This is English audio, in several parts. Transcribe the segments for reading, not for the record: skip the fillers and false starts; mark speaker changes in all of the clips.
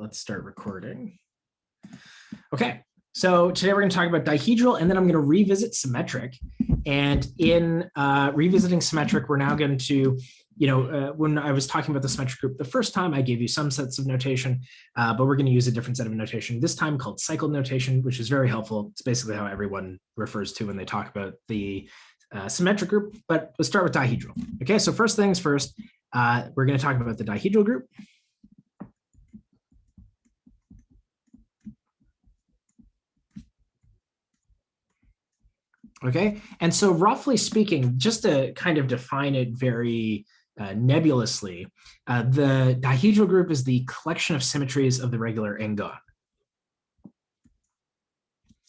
Speaker 1: let's start recording. Okay, so today we're going to talk about dihedral, and then I'm going to revisit symmetric. And in revisiting symmetric, we're now going to, when I was talking about the symmetric group the first time, I gave you some sets of notation, but we're going to use a different set of notation this time called cycled notation, which is very helpful. It's basically how everyone refers to when they talk about the symmetric group, but let's start with dihedral. Okay, so first things first, we're going to talk about the dihedral group. Okay, and so roughly speaking, just to kind of define it very nebulously, the dihedral group is the collection of symmetries of the regular n-gon.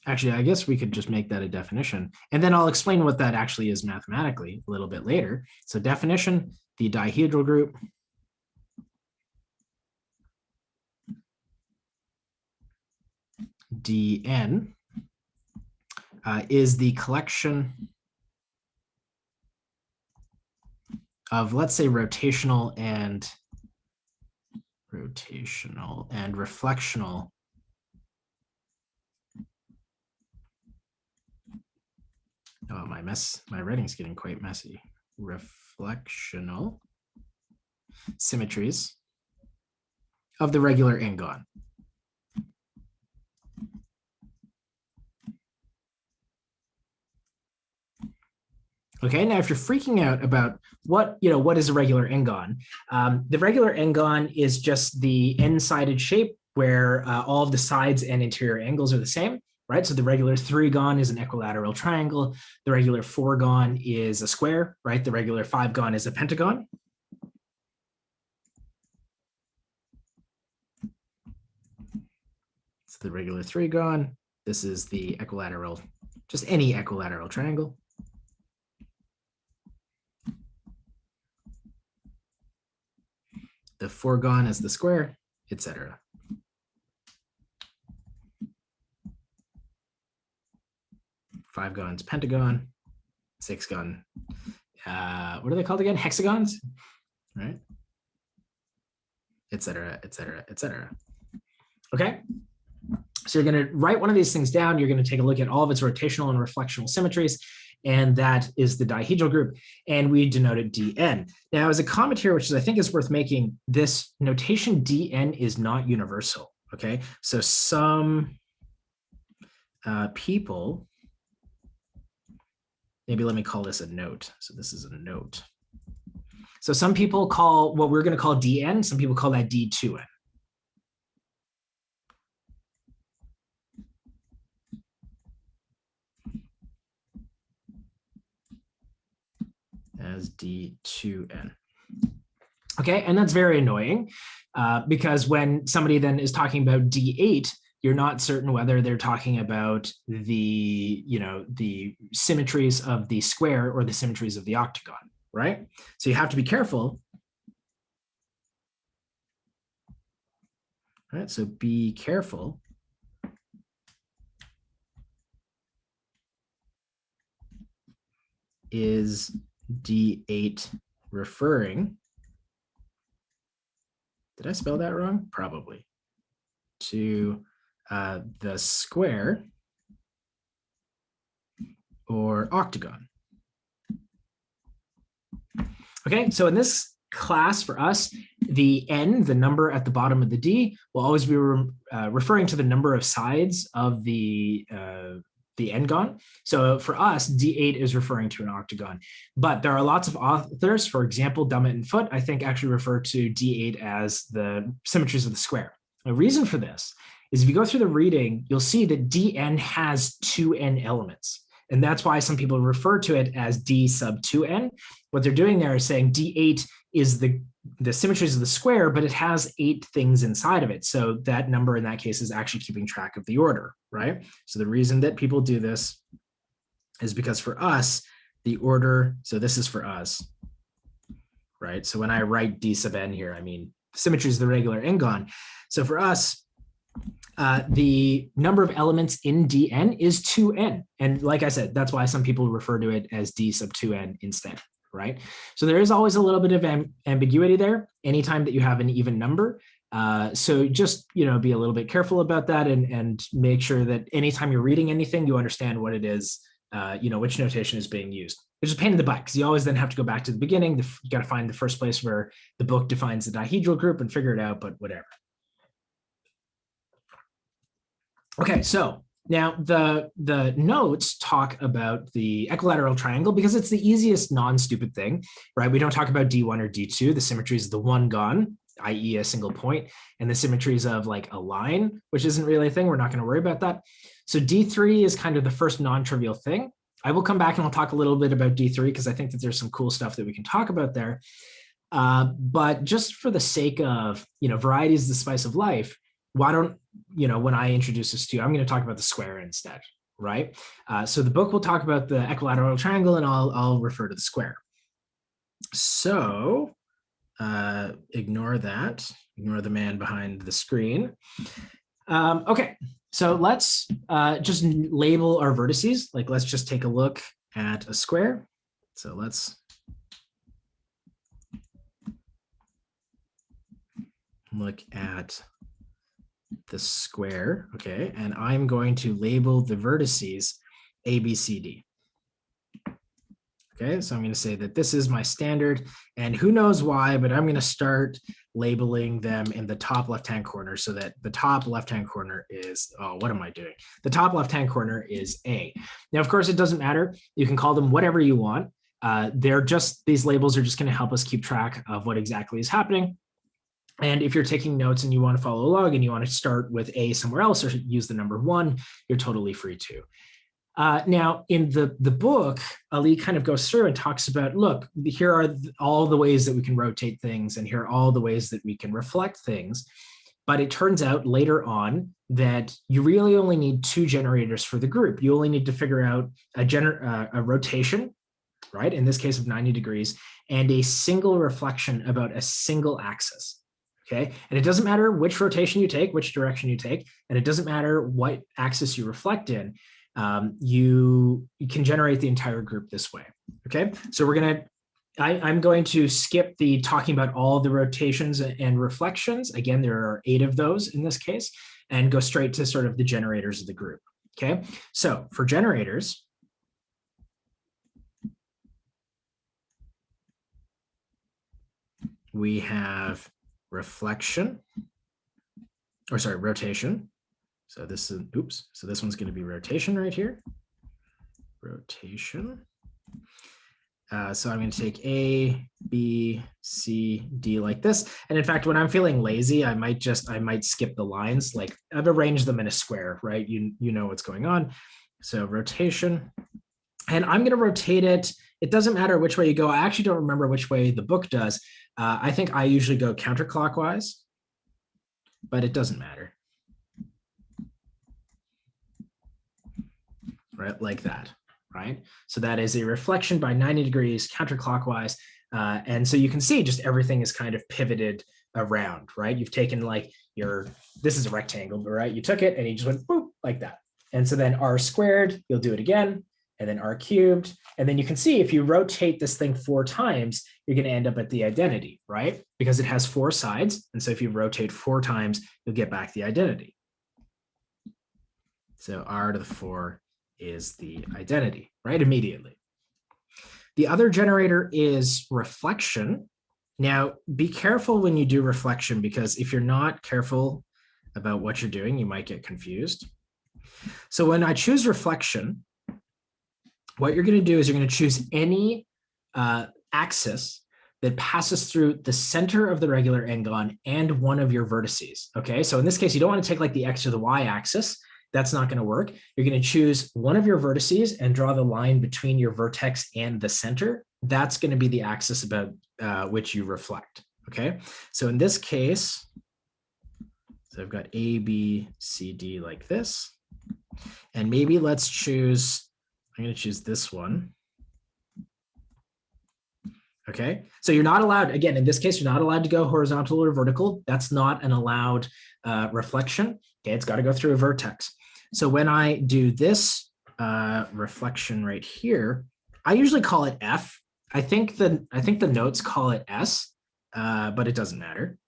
Speaker 1: Actually, I guess we could just make that a definition, and then I'll explain what that actually is mathematically a little bit later. So definition, the dihedral group Dn is the collection of, let's say, rotational and reflectional my writing's getting quite messy. Reflectional symmetries of the regular n-gon. Okay, now if you're freaking out about what is a regular n-gon, the regular n-gon is just the n-sided shape where all of the sides and interior angles are the same, right? So the regular 3-gon is an equilateral triangle. The regular 4-gon is a square, right? The regular 5-gon is a pentagon. So the regular 3-gon, this is the equilateral, just any equilateral triangle. The 4-gon is the square, etc. Five-gon's pentagon, 6-gon, what are they called again? Hexagons, right? Etc., etc., etc. Okay, so you're going to write one of these things down. You're going to take a look at all of its rotational and reflectional symmetries, and that is the dihedral group, and we denote it Dn. Now, as a comment here, which I think is worth making, this notation Dn is not universal, okay? So some people, maybe let me call this a note. So this is a note. So some people call what we're going to call Dn, some people call that D2n. As D2n. Okay, and that's very annoying because when somebody then is talking about D8, you're not certain whether they're talking about the, the symmetries of the square or the symmetries of the octagon, right? So you have to be careful. All right, so be careful. Is D8 referring, did I spell that wrong? Probably, to the square or octagon. Okay, so in this class for us, the n, the number at the bottom of the D, will always be referring to the number of sides of the n-gon. So for us, D8 is referring to an octagon, but there are lots of authors, for example, Dummett and Foote, I think actually refer to D8 as the symmetries of the square. The reason for this is if you go through the reading, you'll see that Dn has 2n elements. And that's why some people refer to it as D sub 2n. What they're doing there is saying D8 is the symmetries of the square, but it has 8 things inside of it. So that number in that case is actually keeping track of the order, right? So the reason that people do this is because for us, the order, so this is for us, right? So when I write D sub n here, I mean symmetries of the regular n-gon. So for us, the number of elements in Dn is 2n. And like I said, that's why some people refer to it as D sub 2n instead, right? So there is always a little bit of ambiguity there. Anytime that you have an even number, So just, be a little bit careful about that and make sure that anytime you're reading anything, you understand what it is, which notation is being used. It's just a pain in the butt because you always then have to go back to the beginning. You got to find the first place where the book defines the dihedral group and figure it out, but whatever. Okay, so now the notes talk about the equilateral triangle because it's the easiest non-stupid thing, right? We don't talk about D1 or D2. The symmetry is the one gone, i.e. a single point, and the symmetries of like a line, which isn't really a thing. We're not going to worry about that. So D3 is kind of the first non-trivial thing. I will come back and I'll talk a little bit about D3 because I think that there's some cool stuff that we can talk about there. But just for the sake of, variety is the spice of life, why don't, when I introduce this to you, I'm going to talk about the square instead, right? So the book will talk about the equilateral triangle and I'll refer to the square. So ignore that, ignore the man behind the screen. Okay, so let's just label our vertices. Like, let's just take a look at a square. So let's look at the square, okay? And I'm going to label the vertices A, B, C, D. Okay, so I'm going to say that this is my standard, and who knows why, but I'm going to start labeling them in the top left-hand corner so that the top left-hand corner is, oh, what am I doing? The top left-hand corner is A. Now, of course, it doesn't matter. You can call them whatever you want. These labels are just going to help us keep track of what exactly is happening. And if you're taking notes and you want to follow along and you want to start with A somewhere else or use the number 1, you're totally free to. Now, in the book, Ali kind of goes through and talks about, look, here are all the ways that we can rotate things, and here are all the ways that we can reflect things. But it turns out later on that you really only need 2 generators for the group. You only need to figure out a rotation, right? In this case of 90 degrees, and a single reflection about a single axis. Okay, and it doesn't matter which rotation you take, which direction you take, and it doesn't matter what axis you reflect in. You can generate the entire group this way. Okay, so I'm going to skip the talking about all the rotations and reflections. Again, there are 8 of those in this case, and go straight to sort of the generators of the group. Okay, so for generators, we have rotation. So this is, so this one's going to be rotation right here. Rotation. So I'm going to take A, B, C, D like this. And in fact, when I'm feeling lazy, I might skip the lines. Like, I've arranged them in a square, right? You know what's going on. So rotation. And I'm going to rotate it. It doesn't matter which way you go. I actually don't remember which way the book does. I think I usually go counterclockwise, but it doesn't matter. Right, like that, right? So that is a reflection by 90 degrees counterclockwise. And so you can see just everything is kind of pivoted around, right? You've taken like this is a rectangle, right? You took it and you just went boop, like that. And so then R squared, you'll do it again, and then R cubed. And then you can see if you rotate this thing 4 times, you're going to end up at the identity, right? Because it has 4 sides. And so if you rotate 4 times, you'll get back the identity. So R to the 4 is the identity, right? Immediately. The other generator is reflection. Now, be careful when you do reflection, because if you're not careful about what you're doing, you might get confused. So when I choose reflection, what you're going to do is you're going to choose any axis that passes through the center of the regular n-gon and one of your vertices. Okay, so in this case, you don't want to take like the x or the y axis. That's not going to work. You're going to choose one of your vertices and draw the line between your vertex and the center. That's going to be the axis about which you reflect. Okay, so in this case, so I've got A, B, C, D like this. And maybe let's choose, I'm going to choose this one. Okay, so you're not allowed, again, in this case, you're not allowed to go horizontal or vertical. That's not an allowed reflection. Okay, it's got to go through a vertex. So when I do this reflection right here, I usually call it F. I think the notes call it S, but it doesn't matter.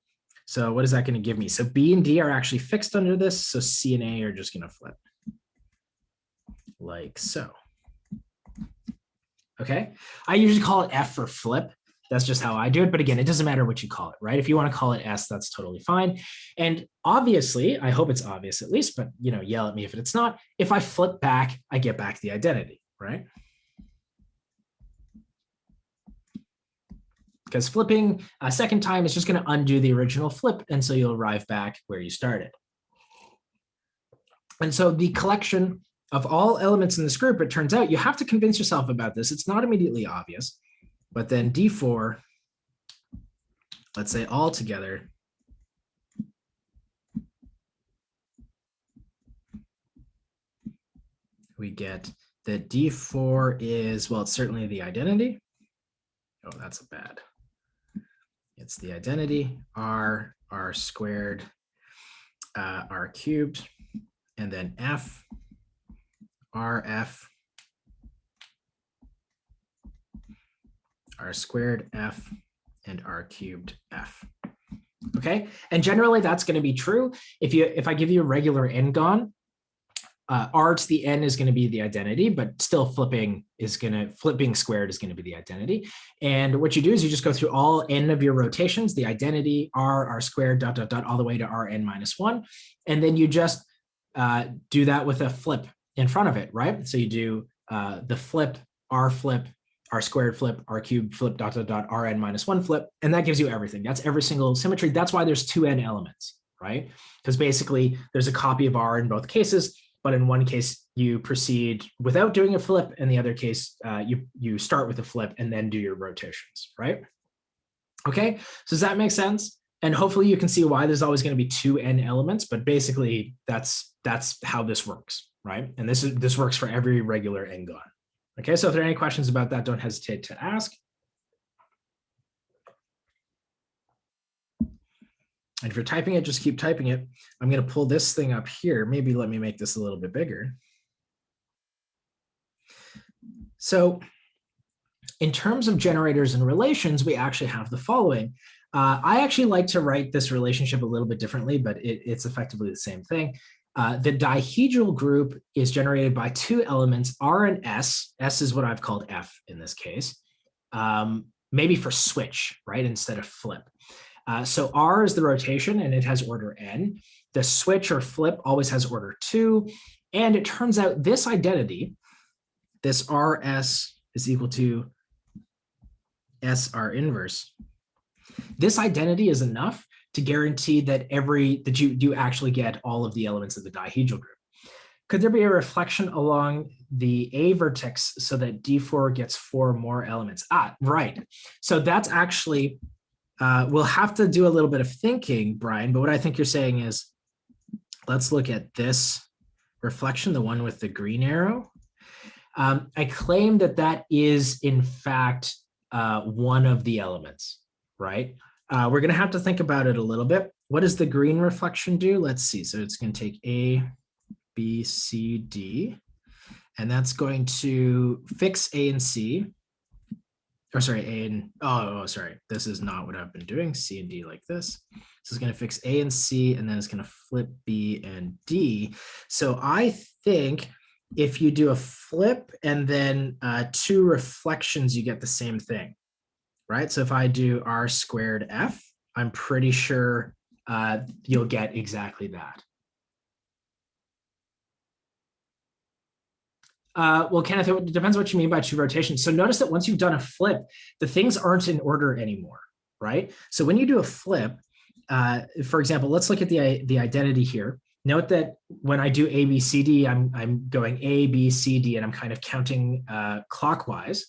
Speaker 1: So what is that going to give me? So B and D are actually fixed under this. So C and A are just going to flip like so. Okay. I usually call it F for flip. That's just how I do it. But again, it doesn't matter what you call it, right? If you want to call it S, that's totally fine. And obviously, I hope it's obvious at least, but yell at me if it's not. If I flip back, I get back the identity, right? Because flipping a second time is just going to undo the original flip. And so you'll arrive back where you started. And so the collection of all elements in this group, it turns out you have to convince yourself about this. It's not immediately obvious. But then D4, let's say all together, we get that D4 is, well, it's certainly the identity. Oh, that's a bad. It's the identity, R squared, R cubed, and then F, RF, R squared F, and R cubed F. Okay, and generally that's going to be true. If I give you a regular n-gon, R to the n is going to be the identity, but still flipping squared is going to be the identity. And what you do is you just go through all n of your rotations, the identity, R squared, ... all the way to Rn minus 1. And then you just do that with a flip in front of it, right? So you do the flip, R squared flip, R cubed flip, ... Rn minus 1 flip, and that gives you everything. That's every single symmetry. That's why there's 2n elements, right? Because basically there's a copy of R in both cases, but in one case you proceed without doing a flip, and the other case you start with a flip and then do your rotations, right? Okay, so does that make sense? And hopefully you can see why there's always going to be 2n elements, but basically that's how this works, right? And this works for every regular n-gon. Okay, so if there are any questions about that, don't hesitate to ask. And if you're typing it, just keep typing it. I'm going to pull this thing up here. Maybe let me make this a little bit bigger. So in terms of generators and relations, we actually have the following. I actually like to write this relationship a little bit differently, but it's effectively the same thing. The dihedral group is generated by two elements, R and S. S is what I've called F in this case, maybe for switch, right, instead of flip. So R is the rotation, and it has order n. The switch or flip always has order 2. And it turns out this identity, this RS is equal to SR inverse. This identity is enough to guarantee that you actually get all of the elements of the dihedral group. Could there be a reflection along the A vertex so that D4 gets 4 more elements? Right. So that's actually, we'll have to do a little bit of thinking, Brian, but what I think you're saying is, let's look at this reflection, the one with the green arrow. I claim that is in fact one of the elements, right? We're going to have to think about it a little bit. What does the green reflection do? Let's see. So it's going to take A, B, C, D, and that's going to fix A and C. Or sorry, A and, sorry, this is not what I've been doing. C and D like this. This is going to fix A and C, and then it's going to flip B and D. So I think if you do a flip and then 2 reflections, you get the same thing, right? So if I do R squared F, I'm pretty sure you'll get exactly that. Well, Kenneth, it depends what you mean by 2 rotations. So notice that once you've done a flip, the things aren't in order anymore, right? So when you do a flip, for example, let's look at the identity here. Note that when I do A, B, C, D, I'm going A, B, C, D, and I'm kind of counting clockwise.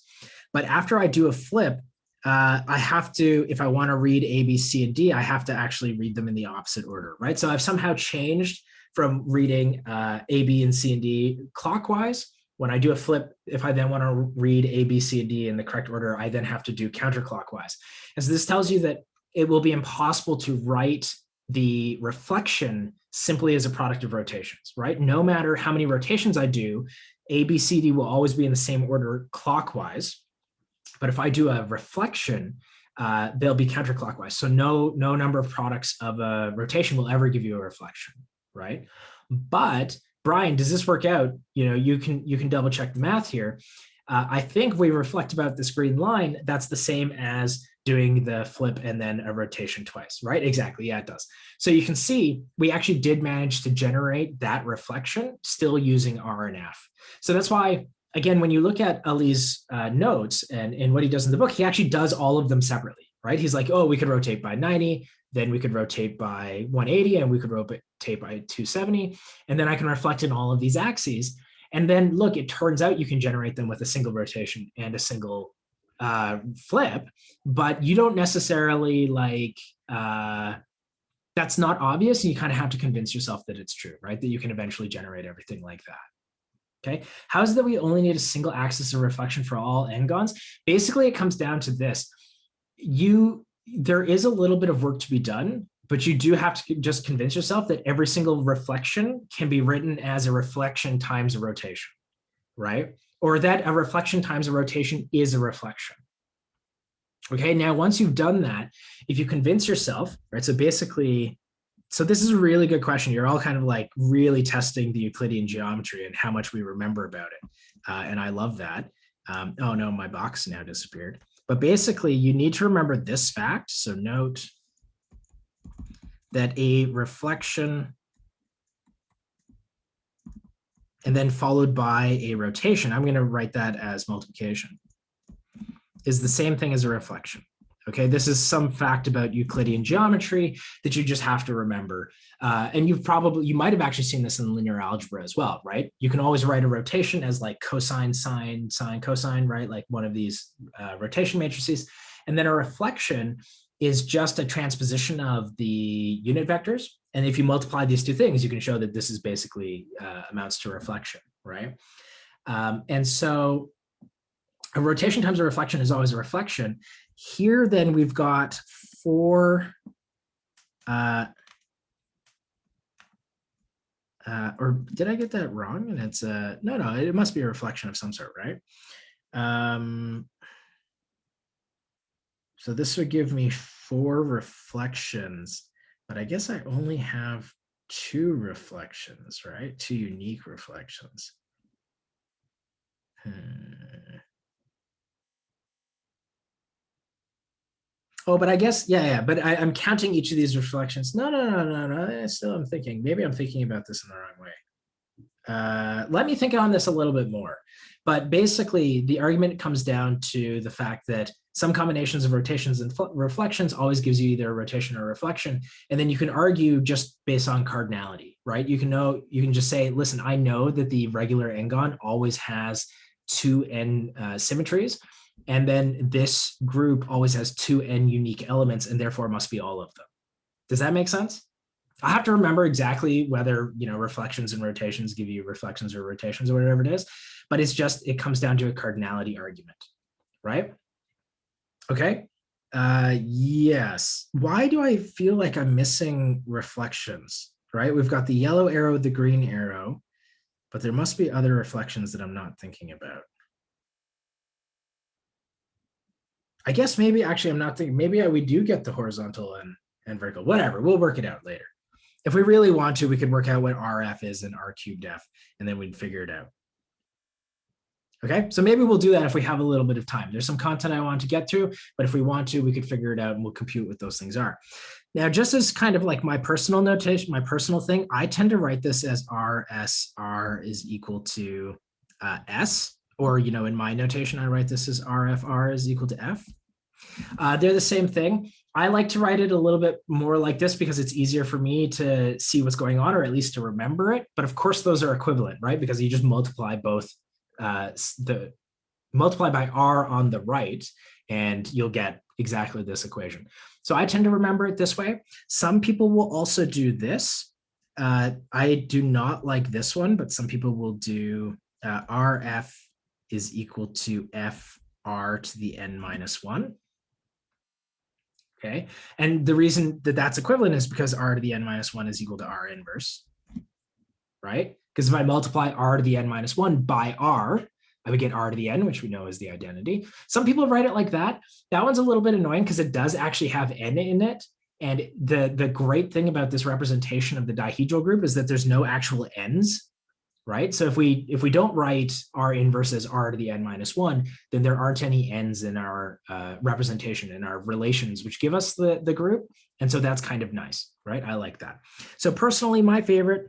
Speaker 1: But after I do a flip, I have to, if I want to read A, B, C, and D, I have to actually read them in the opposite order, right? So I've somehow changed from reading A, B, and C, and D clockwise. When I do a flip, if I then want to read A, B, C, and D in the correct order, I then have to do counterclockwise. And so this tells you that it will be impossible to write the reflection simply as a product of rotations, right? No matter how many rotations I do, A, B, C, D will always be in the same order clockwise. But if I do a reflection, they'll be counterclockwise. So no number of products of a rotation will ever give you a reflection, right? But Brian, does this work out? You can double check the math here. I think we reflect about this green line. That's the same as doing the flip and then a rotation twice, right? Exactly. Yeah, it does. So you can see we actually did manage to generate that reflection still using R and F. So that's why, again, when you look at Ali's notes and what he does in the book, he actually does all of them separately, right? He's like, oh, we could rotate by 90, then we could rotate by 180, and we could rotate by 270. And then I can reflect in all of these axes. And then look, it turns out you can generate them with a single rotation and a single flip, but you don't necessarily that's not obvious. And you kind of have to convince yourself that it's true, right? That you can eventually generate everything like that. Okay. How is it that we only need a single axis of reflection for all n-gons? Basically, it comes down to this. There is a little bit of work to be done, but you do have to just convince yourself that every single reflection can be written as a reflection times a rotation, right? Or that a reflection times a rotation is a reflection. Okay, now once you've done that, if you convince yourself, right? So basically, this is a really good question. You're all kind of like really testing the Euclidean geometry and how much we remember about it. And I love that. Oh no, my box now disappeared. But basically, you need to remember this fact. So note that a reflection and then followed by a rotation, I'm going to write that as multiplication, is the same thing as a reflection. Okay, this is some fact about Euclidean geometry that you just have to remember. And you might have actually seen this in linear algebra as well, right? You can always write a rotation as like cosine, sine, sine, cosine, right? Like one of these rotation matrices. And then a reflection is just a transposition of the unit vectors. And if you multiply these two things, you can show that this is basically amounts to reflection, right? And so a rotation times a reflection is always a reflection. Here, then, we've got four, or did I get that wrong? And it's no, it must be a reflection of some sort, right? So this would give me 4 reflections, but I guess I only have 2 reflections, right? 2 unique reflections. Oh, but I guess, yeah. But I'm counting each of these reflections. No. Still, I'm thinking, maybe I'm thinking about this in the wrong way. Let me think on this a little bit more. But basically, the argument comes down to the fact that some combinations of rotations and reflections always gives you either a rotation or a reflection. And then you can argue just based on cardinality, right? You can just say, listen, I know that the regular n-gon always has 2 n symmetries. And then this group always has 2 n unique elements and therefore must be all of them. Does that make sense? I have to remember exactly whether, reflections and rotations give you reflections or rotations or whatever it is, but it comes down to a cardinality argument, right? Okay. Yes. Why do I feel like I'm missing reflections, right? We've got the yellow arrow, the green arrow, but there must be other reflections that I'm not thinking about. I guess maybe actually I'm not thinking, maybe we do get the horizontal and vertical, whatever, we'll work it out later. If we really want to, we could work out what RF is and R cubed F, and then we'd figure it out. Okay, so maybe we'll do that if we have a little bit of time. There's some content I want to get through, but if we want to, we could figure it out and we'll compute what those things are. Now, just as kind of like my personal notation, my personal thing, I tend to write this as RSR is equal to S, or, in my notation, I write this as RFR is equal to F. They're the same thing. I like to write it a little bit more like this because it's easier for me to see what's going on, or at least to remember it. But of course, those are equivalent, right? Because you just multiply both multiply by R on the right, and you'll get exactly this equation. So I tend to remember it this way. Some people will also do this. I do not like this one, but some people will do RF is equal to FR to the n minus 1. Okay, and the reason that that's equivalent is because R to the n minus 1 is equal to R inverse, right? Because if I multiply R to the n minus 1 by R, I would get r to the n, which we know is the identity. Some people write it like that. That one's a little bit annoying because it does actually have n in it. And the great thing about this representation of the dihedral group is that there's no actual n's, right? So if we don't write r inverse as r to the n minus 1, then there aren't any n's in our representation, in our relations, which give us the group. And so that's kind of nice, right? I like that. So personally, my favorite,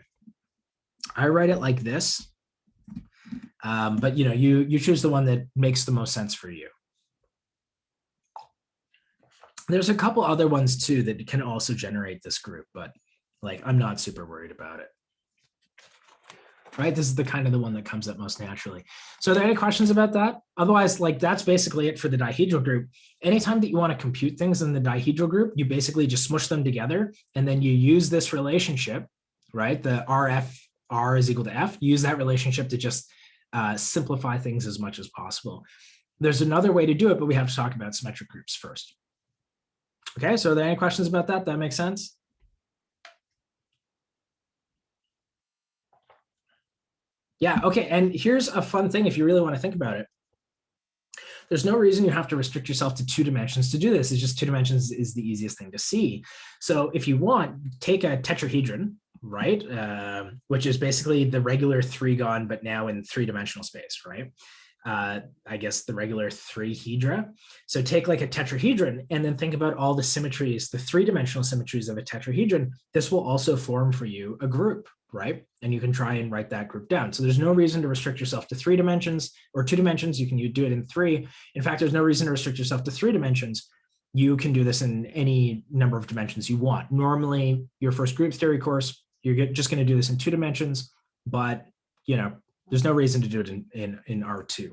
Speaker 1: I write it like this. But you choose the one that makes the most sense for you. There's a couple other ones too that can also generate this group, but like I'm not super worried about it. Right? This is the kind of the one that comes up most naturally. So are there any questions about that? Otherwise, like that's basically it for the dihedral group. Anytime that you want to compute things in the dihedral group, you basically just smush them together and then you use this relationship, right? The R is equal to F. Use that relationship to just simplify things as much as possible. There's another way to do it, but we have to talk about symmetric groups first. Okay, so are there any questions about that? That makes sense? Yeah, okay, and here's a fun thing if you really want to think about it. There's no reason you have to restrict yourself to 2 dimensions to do this. It's just 2 dimensions is the easiest thing to see. So if you want, take a tetrahedron, right? Which is basically the regular 3-gon, but now in 3-dimensional space, right? I guess the regular 3-hedra. So take like a tetrahedron and then think about all the symmetries, the 3-dimensional symmetries of a tetrahedron. This will also form for you a group, right? And you can try and write that group down. So there's no reason to restrict yourself to 3 dimensions or 2 dimensions. You can do it in 3. In fact, there's no reason to restrict yourself to 3 dimensions. You can do this in any number of dimensions you want. Normally, your first group theory course, you're just going to do this in 2 dimensions, but there's no reason to do it in R2.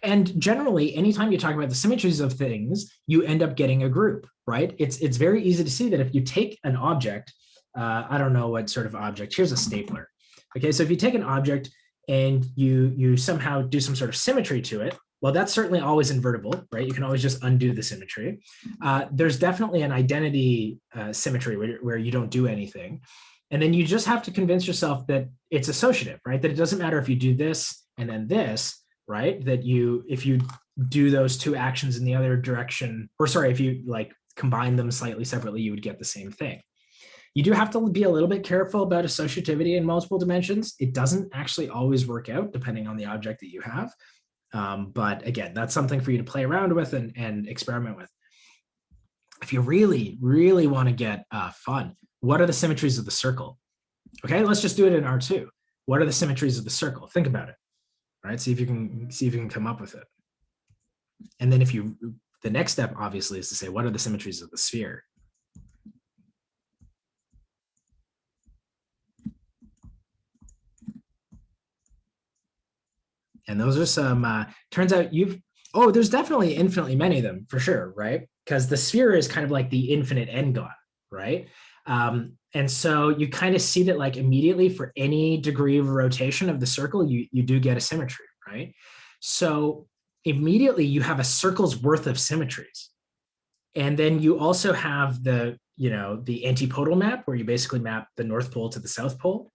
Speaker 1: And generally, anytime you talk about the symmetries of things, you end up getting a group, right? It's very easy to see that if you take an object, I don't know what sort of object, here's a stapler. Okay, so if you take an object and you somehow do some sort of symmetry to it, well, that's certainly always invertible, right? You can always just undo the symmetry. There's definitely an identity symmetry where you don't do anything. And then you just have to convince yourself that it's associative, right? That it doesn't matter if you do this and then this, right? That if you do those 2 actions in the other direction, or sorry, if you like combine them slightly separately, you would get the same thing. You do have to be a little bit careful about associativity in multiple dimensions. It doesn't actually always work out depending on the object that you have. But again, that's something for you to play around with and experiment with. If you really, really want to get fun, what are the symmetries of the circle? Okay, let's just do it in R2. What are the symmetries of the circle? Think about it. All right, see if you can come up with it. And then the next step obviously is to say, what are the symmetries of the sphere? And those are some, turns out there's definitely infinitely many of them for sure, right? Because the sphere is kind of like the infinite n-gon, right? And so you kind of see that like immediately for any degree of rotation of the circle, you do get a symmetry, right? So immediately you have a circle's worth of symmetries. And then you also have the antipodal map where you basically map the North Pole to the South Pole.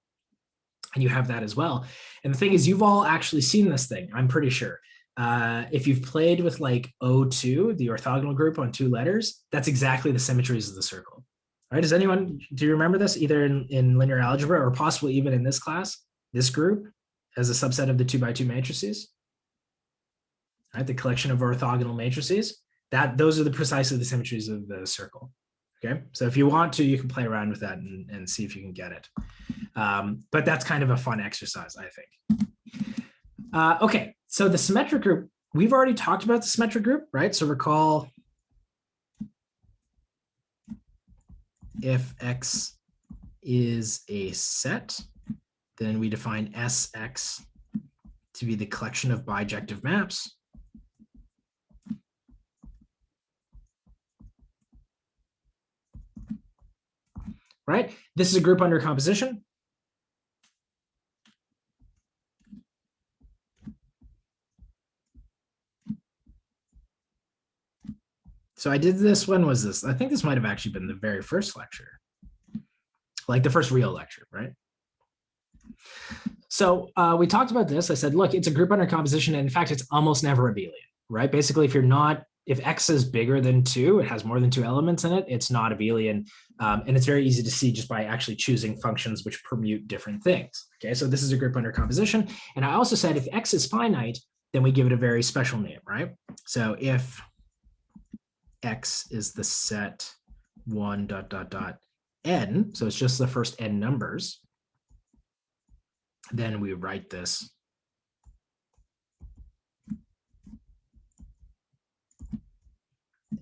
Speaker 1: And you have that as well. And the thing is, you've all actually seen this thing, I'm pretty sure. If you've played with like O2, the orthogonal group on 2 letters, that's exactly the symmetries of the circle. All right, do you remember this either in linear algebra or possibly even in this class, this group as a subset of the 2x2 matrices? All right, the collection of orthogonal matrices, those are precisely the symmetries of the circle. Okay, so if you want to, you can play around with that and see if you can get it. But that's kind of a fun exercise, I think. Okay, so the symmetric group, we've already talked about the symmetric group, right? So recall if X is a set, then we define Sx to be the collection of bijective maps. Right? This is a group under composition. So I did this, when was this? I think this might have actually been the very first lecture, like the first real lecture, right? So we talked about this. I said, look, it's a group under composition. And in fact, it's almost never abelian, right? Basically, if X is bigger than 2, it has more than 2 elements in it, it's not abelian. And it's very easy to see just by actually choosing functions which permute different things. Okay, so this is a group under composition. And I also said if X is finite, then we give it a very special name, right? So if X is the set 1 ... n, so it's just the first n numbers, then we write this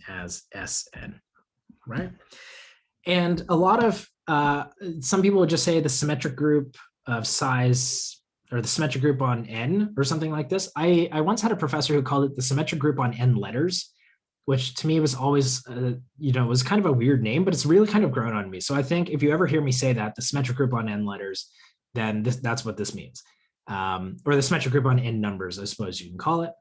Speaker 1: as Sn, right? And a lot of, some people would just say the symmetric group of size, or the symmetric group on n, or something like this. I once had a professor who called it the symmetric group on n letters, which to me was always, was kind of a weird name, but it's really kind of grown on me. So I think if you ever hear me say that, the symmetric group on n letters, then that's what this means. Or the symmetric group on n numbers, I suppose you can call it.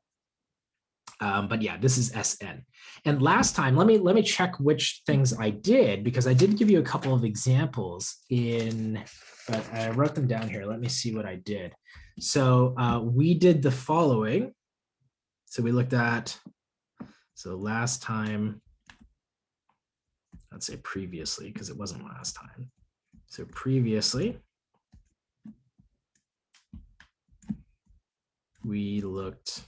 Speaker 1: But yeah, this is Sn. And last time, let me check which things I did, because I did give you a couple of examples but I wrote them down here. Let me see what I did. So we did the following. So we looked at, so last time, let's say previously, because it wasn't last time. So previously, we looked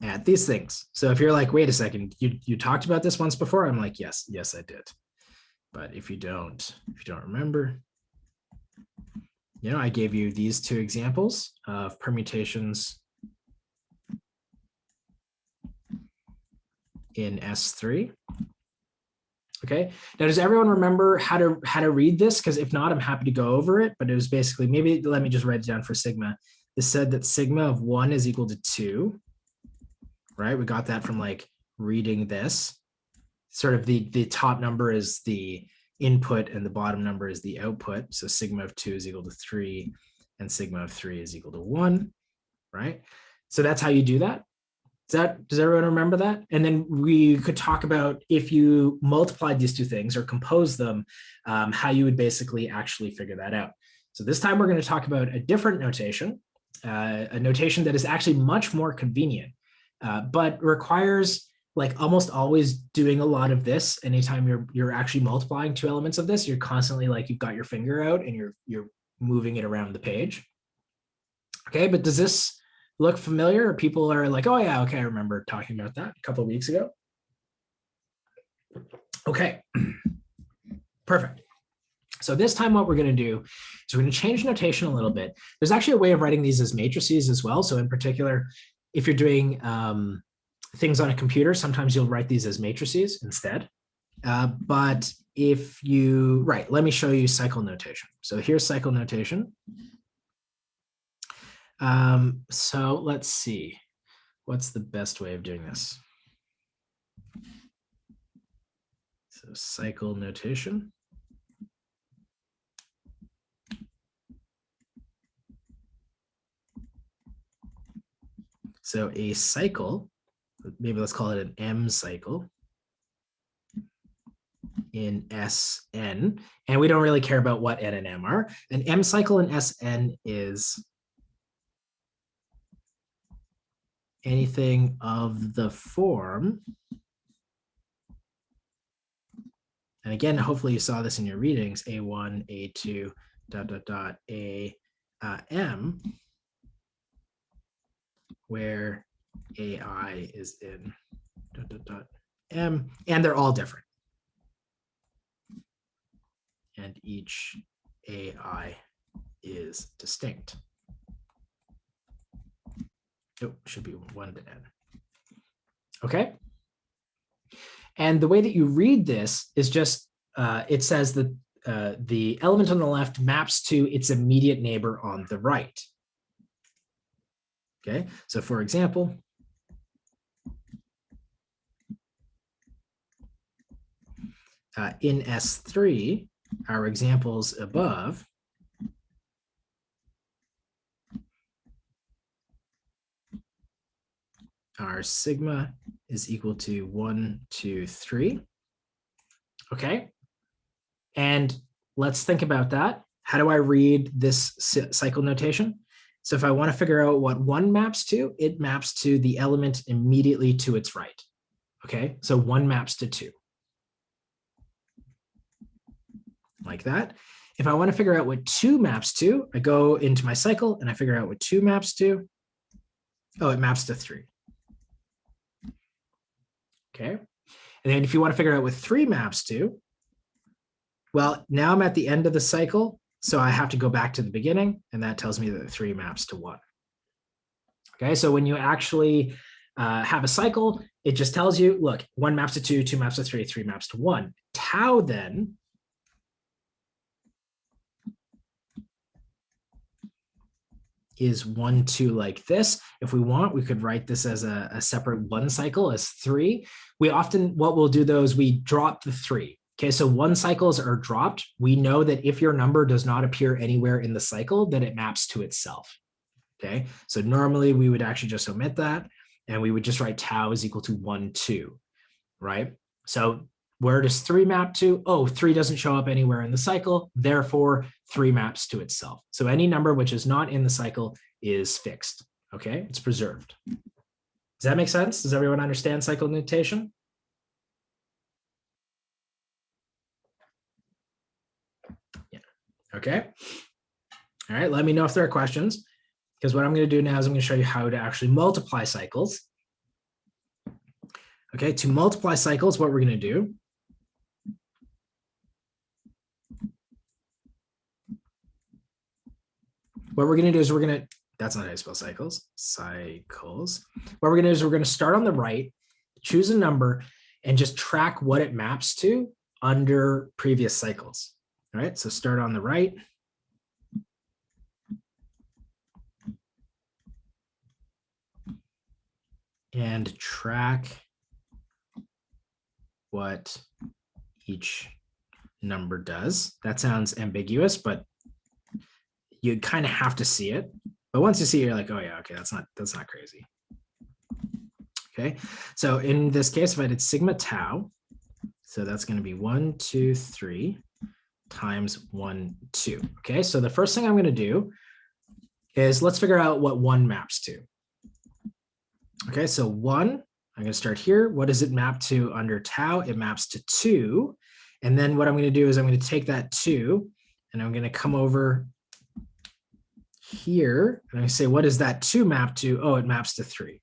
Speaker 1: at these things. So if you're like, wait a second, you talked about this once before, I'm like, yes, I did. But if you don't remember, I gave you these 2 examples of permutations in S3. Okay. Now, does everyone remember how to read this? Because if not, I'm happy to go over it. But it was basically, maybe let me just write it down for sigma. This said that sigma of 1 is equal to 2. Right? We got that from like reading this. Sort of the top number is the input and the bottom number is the output. So sigma of 2 is equal to 3 and sigma of 3 is equal to 1, right? So that's how you do that. Does everyone remember that? And then we could talk about if you multiplied these 2 things or composed them, how you would basically actually figure that out. So this time we're going to talk about a different notation, a notation that is actually much more convenient. But requires like almost always doing a lot of this. Anytime you're actually multiplying 2 elements of this, you're constantly like, you've got your finger out and you're moving it around the page. Okay, but does this look familiar? Or people are like, oh yeah, okay, I remember talking about that a couple of weeks ago. Okay, perfect. So this time what we're going to do is we're going to change notation a little bit. There's actually a way of writing these as matrices as well. So in particular, if you're doing things on a computer, sometimes you'll write these as matrices instead. But if you, let me show you cycle notation. So here's cycle notation. So let's see, what's the best way of doing this? So cycle notation. So a cycle, maybe let's call it an M cycle in Sn, and we don't really care about what n and m are. An M cycle in Sn is anything of the form, and again, hopefully you saw this in your readings, A1, A2, ... M, where AI is in ... M, and they're all different. And each AI is distinct. Oh, should be 1 to n. Okay. And the way that you read this is just, it says that the element on the left maps to its immediate neighbor on the right. Okay, so for example, in S3, our examples above our sigma is equal to 1, 2, 3. Okay, and let's think about that. how do I read this cycle notation? So if I want to figure out what 1 maps to, it maps to the element immediately to its right. Okay, so 1 maps to 2. Like that. If I want to figure out what 2 maps to, I go into my cycle and I figure out what 2 maps to. Oh, it maps to 3. Okay. And then if you want to figure out what 3 maps to, well, now I'm at the end of the cycle, so I have to go back to the beginning, and that tells me that 3 maps to 1. Okay, so when you actually have a cycle, it just tells you, look, 1 maps to 2, 2 maps to 3, 3 maps to 1. Tau then is 1, 2 like this. If we want, we could write this as a separate 1 cycle as 3. We often, what we'll do though is we drop the 3. Okay, so 1 cycles are dropped. We know that if your number does not appear anywhere in the cycle, then it maps to itself. Okay, so normally we would actually just omit that, and we would just write tau is equal to 1, 2, right? So where does 3 map to? Oh, 3 doesn't show up anywhere in the cycle, therefore 3 maps to itself. So any number which is not in the cycle is fixed, okay? It's preserved. Does that make sense? Does everyone understand cycle notation? Yeah, okay. All right, let me know if there are questions, because what I'm going to do now is I'm going to show you how to actually multiply cycles. Okay, to multiply cycles, what we're going to do is we're going to, that's not how you spell cycles, cycles. What we're going to do is we're going to start on the right, choose a number, and just track what it maps to under previous cycles. All right, so start on the right. And track what each number does. That sounds ambiguous, but you kind of have to see it. But once you see it, you're like, oh yeah, okay, that's not crazy. Okay, so in this case, if I did sigma tau, so that's going to be 1, 2, 3 times 1, 2. Okay, so the first thing I'm going to do is let's figure out what 1 maps to. Okay, so 1, I'm going to start here. What does it map to under tau? It maps to 2. And then what I'm going to do is I'm going to take that 2 and I'm going to come over here and I say, what does that 2 map to? Oh, it maps to 3.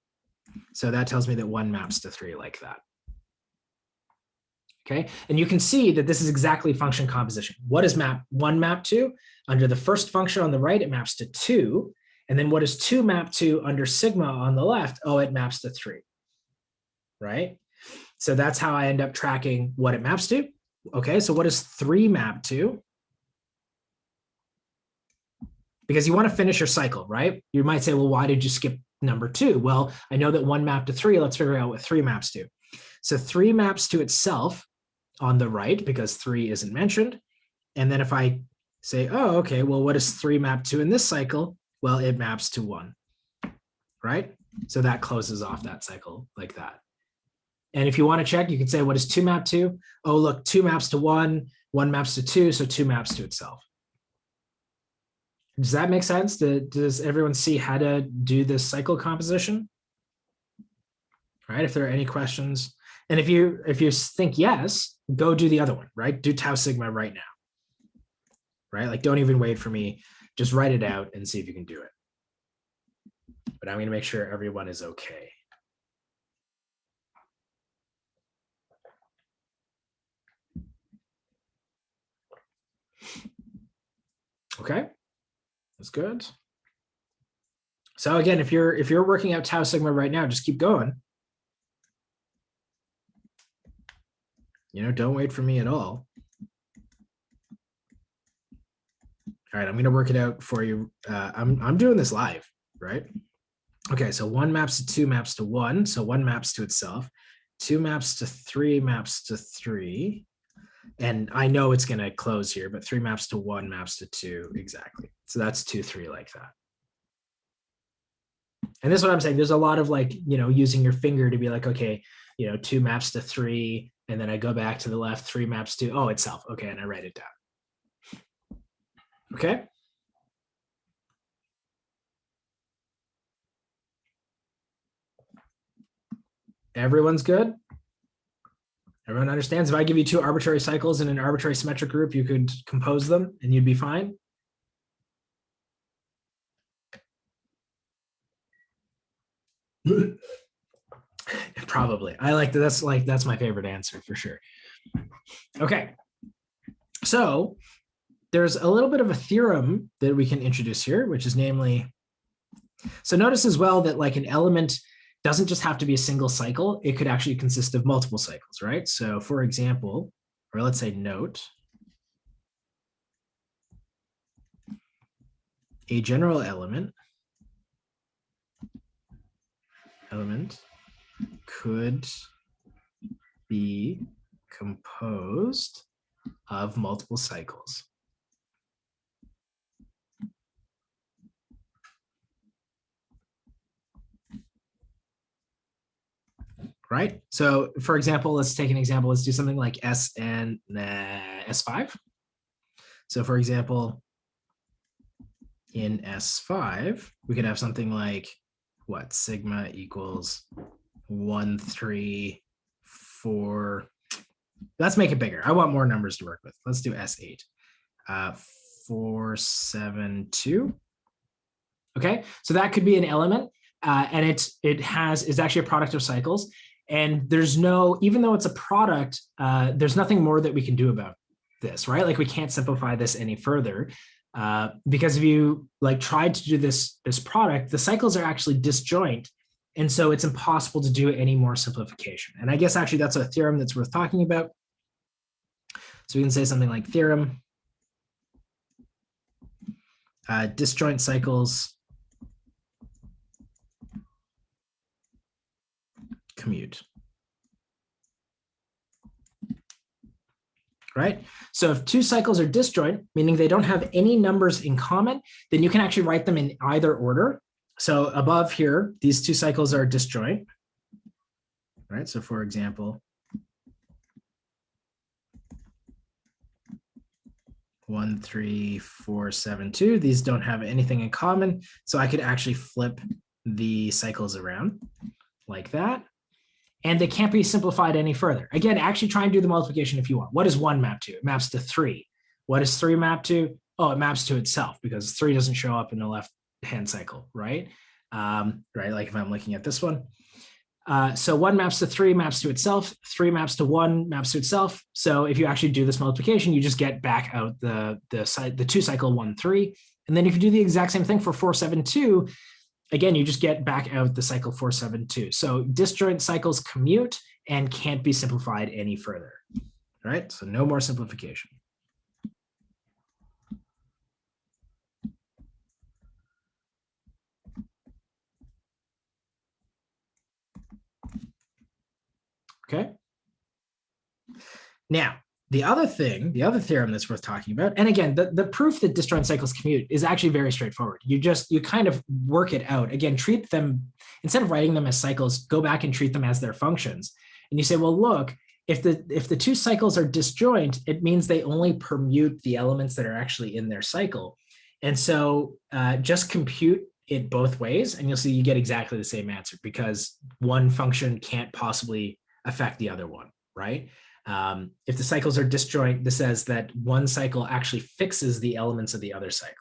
Speaker 1: So that tells me that 1 maps to 3 like that. Okay, and you can see that this is exactly function composition. What does 1 map to? Under the first function on the right, it maps to 2. And then what does 2 map to under sigma on the left? Oh, it maps to 3, right? So that's how I end up tracking what it maps to. Okay, so what does 3 map to? Because you want to finish your cycle, right? You might say, well, why did you skip number 2? Well, I know that 1 mapped to 3. Let's figure out what 3 maps to. So 3 maps to itself on the right because 3 isn't mentioned. And then if I say, oh, okay, well, what does 3 map to in this cycle? Well, it maps to 1, right? So that closes off that cycle like that. And if you want to check, you can say, what does 2 map to? Oh, look, 2 maps to 1, 1 maps to 2, so 2 maps to itself. Does that make sense? Does everyone see how to do this cycle composition? All right, if there are any questions. And if you think yes, go do the other one, right? Do tau sigma right now, right? Like, don't even wait for me. Just write it out and see if you can do it. But I'm going to make sure everyone is okay. Okay, that's good. So again, if you're working out tau sigma right now, just keep going. You know, don't wait for me at all. All right, I'm going to work it out for you. I'm doing this live, right? Okay, so 1 maps to 2 maps to 1. So 1 maps to itself. 2 maps to 3 maps to 3. And I know it's going to close here, but 3 maps to 1 maps to 2. Exactly. So that's 2, 3 like that. And this is what I'm saying. There's a lot of like, you know, using your finger to be like, okay, you know, 2 maps to 3. And then I go back to the left, 3 maps to, oh, itself. Okay, and I write it down. Okay. Everyone's good? Everyone understands if I give you two arbitrary cycles in an arbitrary symmetric group, you could compose them and you'd be fine? Probably. I like that. That's my favorite answer for sure. Okay. So there's a little bit of a theorem that we can introduce here, which is namely, so notice as well that like an element doesn't just have to be a single cycle. It could actually consist of multiple cycles, right? So for example, or let's say note, a general element could be composed of multiple cycles. Right? So for example, let's take an example. Let's do something like S and S5. So for example, in S5, we could have something like what? Sigma equals 1, 3, 4. Let's make it bigger. I want more numbers to work with. Let's do S8. 4, 7, 2. Okay, so that could be an element, and is actually a product of cycles. And there's no, even though it's a product, there's nothing more that we can do about this, right? Like we can't simplify this any further, because if you like tried to do this product, the cycles are actually disjoint, and so it's impossible to do any more simplification. And I guess actually that's a theorem that's worth talking about. So we can say something like theorem, disjoint cycles commute. Right? So if two cycles are disjoint, meaning they don't have any numbers in common, then you can actually write them in either order. So above here, these two cycles are disjoint. Right? So for example, 1, 3, 4, 7, 2. These don't have anything in common. So I could actually flip the cycles around like that. And they can't be simplified any further. Again, actually try and do the multiplication if you want. What does 1 map to? It maps to 3. What does 3 map to? Oh, it maps to itself because 3 doesn't show up in the left-hand cycle, right? Right, like if I'm looking at this one. So 1 maps to 3, maps to itself. 3 maps to 1, maps to itself. So if you actually do this multiplication, you just get back out the two cycle 1, 3. And then if you do the exact same thing for 4, 7, 2, again, you just get back out the cycle 4, 7, 2. So disjoint cycles commute and can't be simplified any further, right? So no more simplification. Okay. Now, the other theorem that's worth talking about, and again, the proof that disjoint cycles commute is actually very straightforward. You kind of work it out. Again, treat them, instead of writing them as cycles, go back and treat them as their functions. And you say, well, look, if the two cycles are disjoint, it means they only permute the elements that are actually in their cycle. And so just compute it both ways, and you'll see you get exactly the same answer because one function can't possibly affect the other one, right? If the cycles are disjoint, this says that one cycle actually fixes the elements of the other cycle.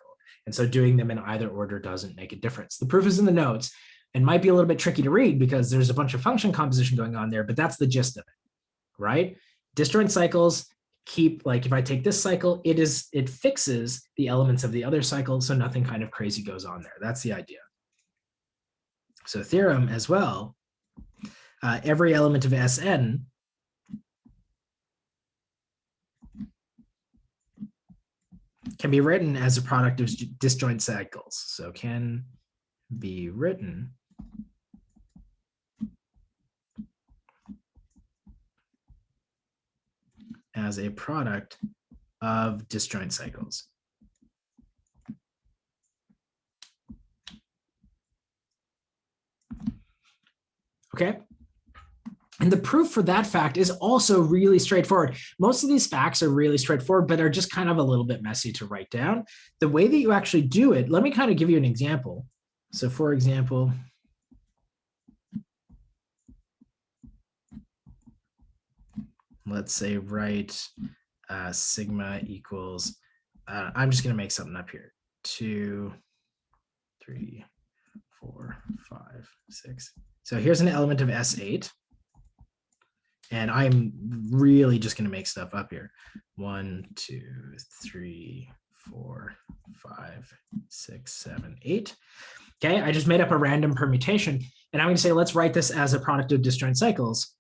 Speaker 1: And so doing them in either order doesn't make a difference. The proof is in the notes and might be a little bit tricky to read because there's a bunch of function composition going on there, but that's the gist of it, right? Disjoint cycles keep, like if I take this cycle, it fixes the elements of the other cycle, so nothing kind of crazy goes on there. That's the idea. So theorem as well, every element of Sn can be written as a product of disjoint cycles. So can be written as a product of disjoint cycles. Okay. And the proof for that fact is also really straightforward. Most of these facts are really straightforward, but are just kind of a little bit messy to write down. The way that you actually do it, let me kind of give you an example. So for example, let's say write sigma equals, I'm just going to make something up here. 2, 3, 4, 5, 6. So here's an element of S8. And I'm really just going to make stuff up here. 1, 2, 3, 4, 5, 6, 7, 8. Okay, I just made up a random permutation. And I'm going to say, let's write this as a product of disjoint cycles.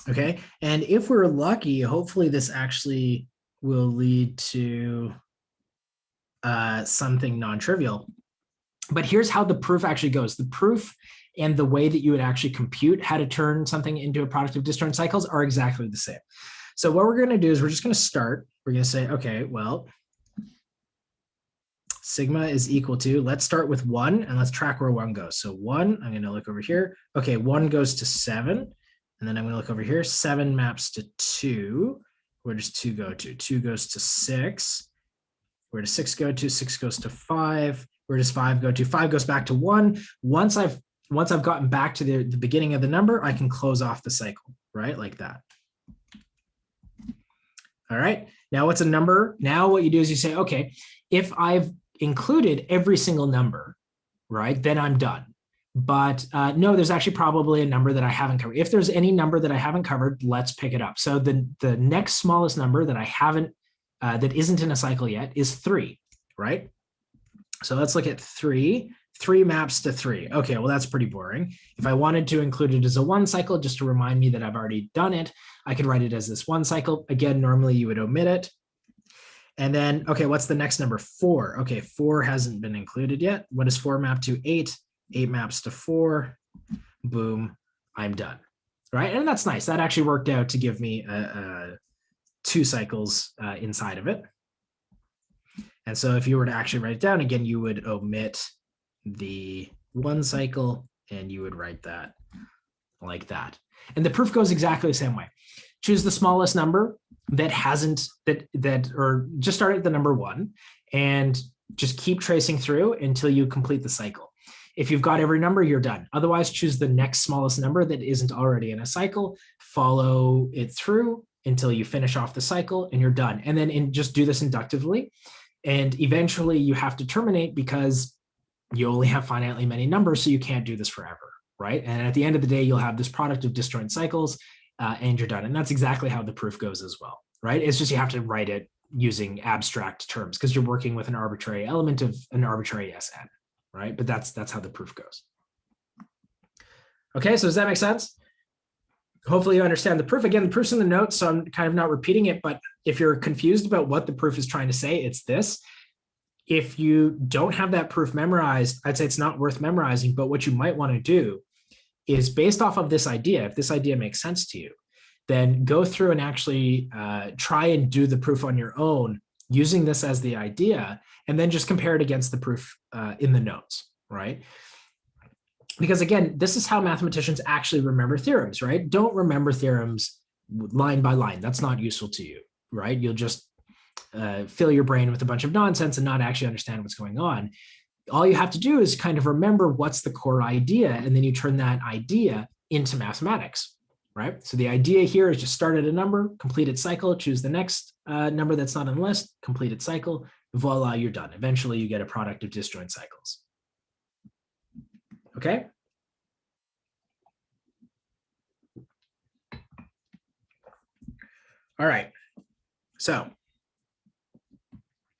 Speaker 1: Okay, and if we're lucky, hopefully this actually will lead to something non-trivial. But here's how the proof actually goes. The proof and the way that you would actually compute how to turn something into a product of disjoint cycles are exactly the same. So what we're going to do is we're just going to start. We're going to say, okay, well, sigma is equal to, let's start with 1 and let's track where 1 goes. So 1, I'm going to look over here. Okay, 1 goes to 7. And then I'm going to look over here. 7 maps to 2. Where does 2 go to? 2 goes to 6. Where does 6 go to? 6 goes to 5. Where does 5 go to? 5 goes back to 1. Once I've gotten back to the beginning of the number, I can close off the cycle, right? Like that. All right. Now what's a number? Now what you do is you say, okay, if I've included every single number, right, then I'm done. But no, there's actually probably a number that I haven't covered. If there's any number that I haven't covered, let's pick it up. So the next smallest number that I haven't, that isn't in a cycle yet is 3, right? So let's look at 3. 3 maps to 3. Okay, well, that's pretty boring. If I wanted to include it as a 1 cycle, just to remind me that I've already done it, I could write it as this 1 cycle. Again, normally you would omit it. And then, okay, what's the next number? 4. Okay, 4 hasn't been included yet. What does 4 map to? 8. 8 maps to 4. Boom, I'm done. Right, and that's nice. That actually worked out to give me 2 cycles inside of it. And so if you were to actually write it down again, you would omit the 1 cycle and you would write that like that. And the proof goes exactly the same way. Choose the smallest number that hasn't, or just start at the number 1 and just keep tracing through until you complete the cycle. If you've got every number, you're done. Otherwise, choose the next smallest number that isn't already in a cycle, follow it through until you finish off the cycle and you're done. And then just do this inductively. And eventually you have to terminate because you only have finitely many numbers, so you can't do this forever, right? And at the end of the day, you'll have this product of disjoint cycles and you're done. And that's exactly how the proof goes as well, right? It's just you have to write it using abstract terms because you're working with an arbitrary element of an arbitrary Sn, right? But that's how the proof goes. Okay, so does that make sense? Hopefully you understand the proof. Again, the proof's in the notes, so I'm kind of not repeating it, but if you're confused about what the proof is trying to say, it's this. If you don't have that proof memorized, I'd say it's not worth memorizing, but what you might want to do is based off of this idea, if this idea makes sense to you, then go through and actually try and do the proof on your own using this as the idea, and then just compare it against the proof in the notes, right? Because again, this is how mathematicians actually remember theorems, right? Don't remember theorems line by line. That's not useful to you, right? You'll just fill your brain with a bunch of nonsense and not actually understand what's going on. All you have to do is kind of remember what's the core idea, and then you turn that idea into mathematics, right? So the idea here is just start at a number, complete its cycle, choose the next number that's not on the list, complete its cycle, voila, you're done. Eventually you get a product of disjoint cycles. Okay? All right, so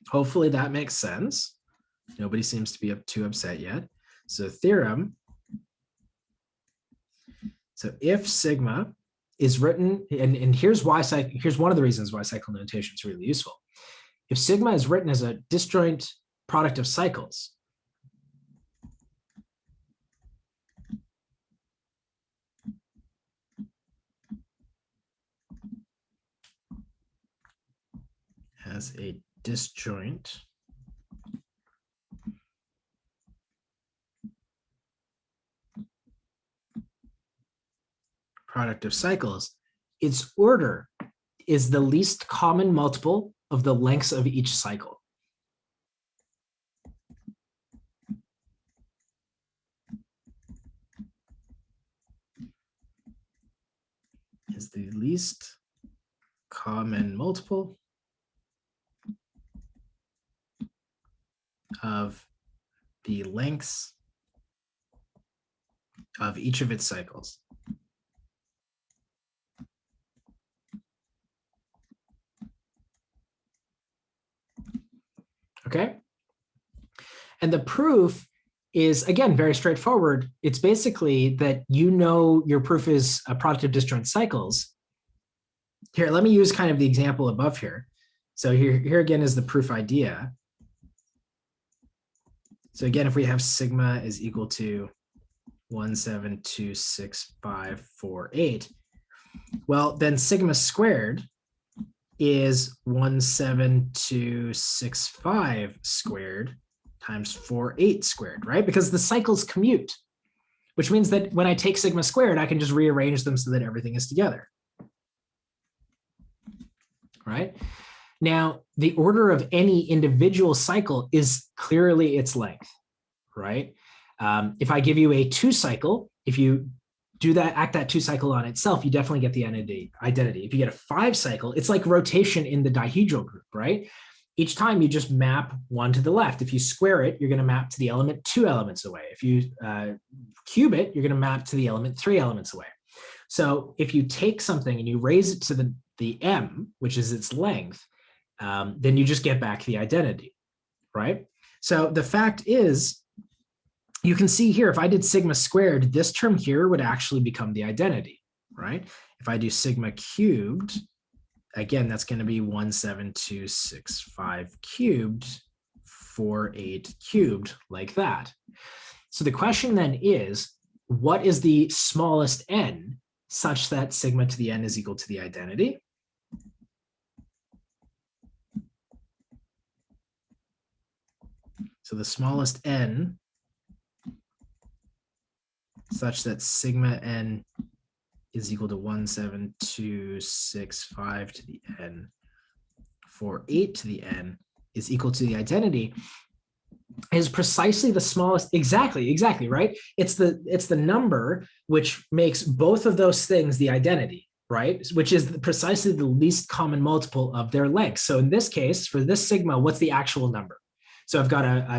Speaker 1: hopefully that makes sense. Nobody seems to be too upset yet. So theorem, so if sigma is written, and here's one of the reasons why cycle notation is really useful. If sigma is written as a disjoint product of cycles, as a disjoint product of cycles, its order is the least common multiple of the lengths of each cycle. Is the least common multiple of the lengths of each of its cycles. Okay. And the proof is, again, very straightforward. It's basically that your proof is a product of disjoint cycles. Here, let me use kind of the example above here. So here again is the proof idea. So again, if we have sigma is equal to 1726548, well, then sigma squared is 17265 squared times 48 squared, right? Because the cycles commute, which means that when I take sigma squared, I can just rearrange them so that everything is together, right? Now, the order of any individual cycle is clearly its length, right? If I give you a 2 cycle, if you act that 2 cycle on itself, you definitely get the identity. If you get a 5 cycle, it's like rotation in the dihedral group, right? Each time you just map 1 to the left. If you square it, you're going to map to the element 2 elements away. If you cube it, you're going to map to the element 3 elements away. So if you take something and you raise it to the m, which is its length, then you just get back the identity, right? So the fact is, you can see here, if I did sigma squared, this term here would actually become the identity, right? If I do sigma cubed, again, that's going to be 17265 cubed, 48 cubed, like that. So the question then is, what is the smallest n such that sigma to the n is equal to the identity? So the smallest n such that sigma n is equal to 17265 to the n, 48 to the n is equal to the identity is precisely the smallest. Exactly, right? It's the number which makes both of those things the identity, right? Which is precisely the least common multiple of their length. So in this case, for this sigma, what's the actual number? So I've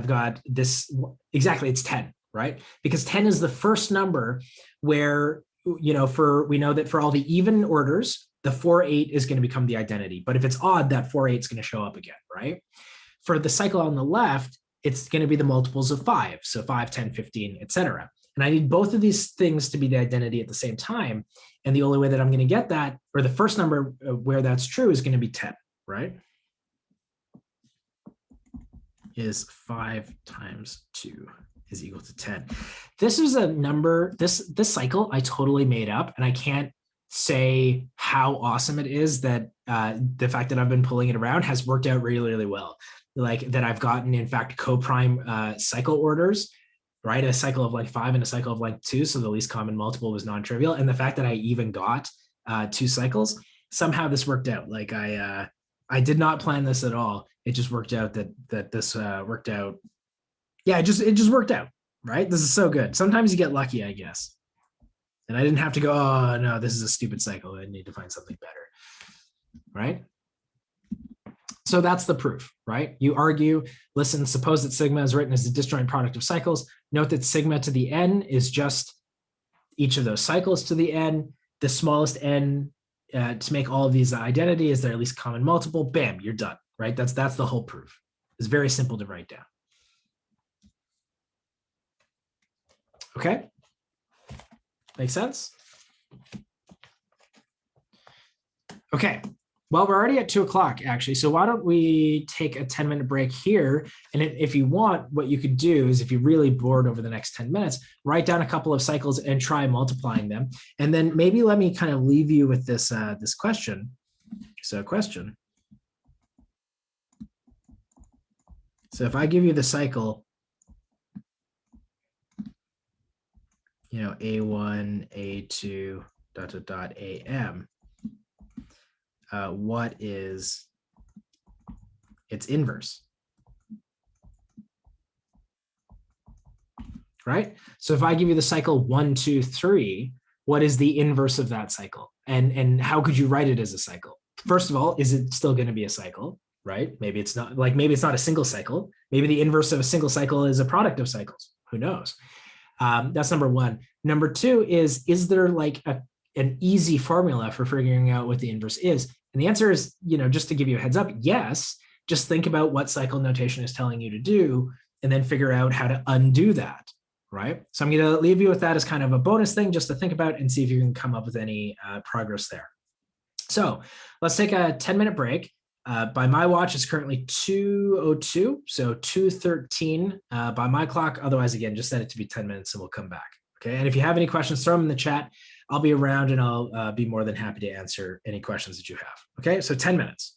Speaker 1: got this, exactly, it's 10, right? Because 10 is the first number where, we know that for all the even orders, the 48 is going to become the identity. But if it's odd, that 48 is going to show up again, right? For the cycle on the left, it's going to be the multiples of 5. So 5, 10, 15, etc. And I need both of these things to be the identity at the same time. And the only way that I'm going to get that, or the first number where that's true, is going to be 10, right? Is 5 times 2 is equal to 10. This is a number, this cycle I totally made up, and I can't say how awesome it is that the fact that I've been pulling it around has worked out really, really well. Like that I've gotten, in fact, co-prime cycle orders, right? A cycle of like 5 and a cycle of like 2. So the least common multiple was non-trivial. And the fact that I even got 2 cycles, somehow this worked out. Like I did not plan this at all. It just worked out that this worked out. Yeah, it just worked out, right? This is so good. Sometimes you get lucky, I guess. And I didn't have to go, oh no, this is a stupid cycle. I need to find something better, right? So that's the proof, right? You argue, listen, suppose that sigma is written as a disjoint product of cycles. Note that sigma to the n is just each of those cycles to the n. The smallest n to make all of these identity is their least common multiple. Bam, you're done, right? That's the whole proof. It's very simple to write down. Okay, makes sense? Okay, well, we're already at 2 o'clock actually. So why don't we take a 10-minute break here? And if you want, what you could do is, if you're really bored over the next 10 minutes, write down a couple of cycles and try multiplying them. And then maybe let me kind of leave you with this, this question. So question. So if I give you the cycle, A1, A2, ... AM, what is its inverse? Right? So if I give you the cycle 1, 2, 3, what is the inverse of that cycle? And how could you write it as a cycle? First of all, is it still going to be a cycle? Right? Maybe it's not, like maybe it's not a single cycle. Maybe the inverse of a single cycle is a product of cycles. Who knows? That's number one. Number two is there like an easy formula for figuring out what the inverse is? And the answer is, just to give you a heads up, yes. Just think about what cycle notation is telling you to do, and then figure out how to undo that, right? So I'm going to leave you with that as kind of a bonus thing just to think about and see if you can come up with any progress there. So let's take a 10-minute break. By my watch, it's currently 2:02, so 2:13 by my clock. Otherwise, again, just set it to be 10 minutes and we'll come back. Okay. And if you have any questions, throw them in the chat. I'll be around and I'll be more than happy to answer any questions that you have. Okay. So 10 minutes.